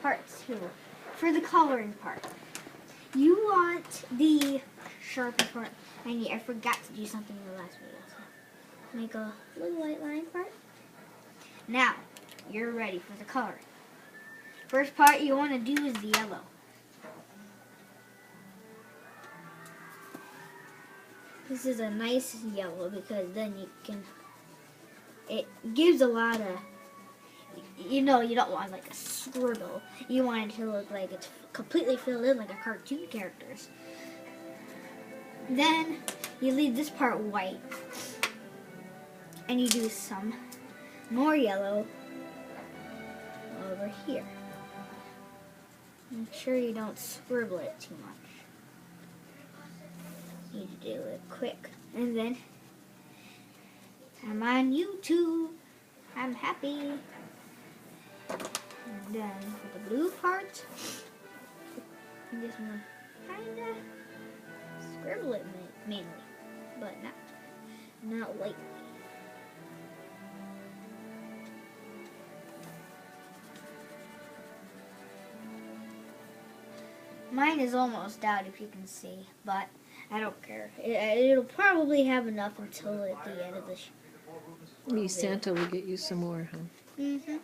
parts too. For the coloring part, you want the sharper part. I forgot to do something in the last video. So make a little white line part. Now, you're ready for the color. First part you want to do is the yellow. This is a nice yellow because then you can, it gives a lot of, you know, you don't want like a scribble. You want it to look like it's completely filled in like a cartoon characters. Then you leave this part white and you do some more yellow over here. Make sure you don't scribble it too much. Need to do it quick. And then I'm on YouTube. I'm happy. And then for the blue part, I'm just gonna kinda scribble it mainly, but not lightly. Mine is almost out, if you can see, but I don't care. It'll probably have enough until at the end of the Maybe Santa will get you some more, huh? Mm-hmm.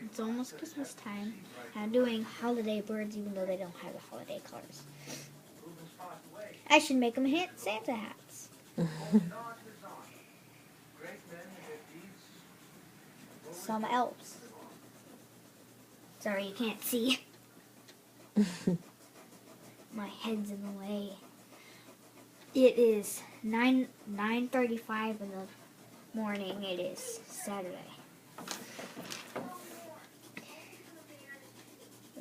It's almost Christmas time. I'm doing holiday birds even though they don't have the holiday colors. I should make them Santa hats. Some elves. Sorry, you can't see. My head's in the way. It is 9:35 in the morning. It is Saturday.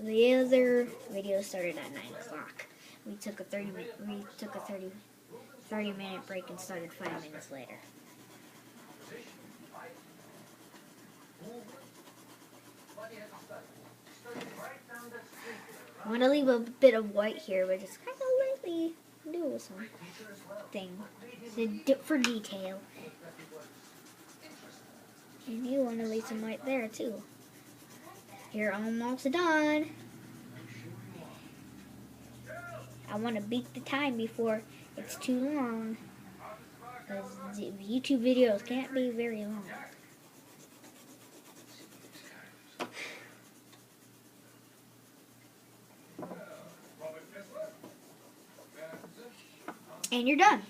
The other video started at 9 o'clock. We took a 30-minute break and started 5 minutes later. I want to leave a bit of white here, but just kind of lightly do something for detail. And you want to leave some white there too. You're almost done. I want to beat the time before it's too long, because YouTube videos can't be very long. And you're done.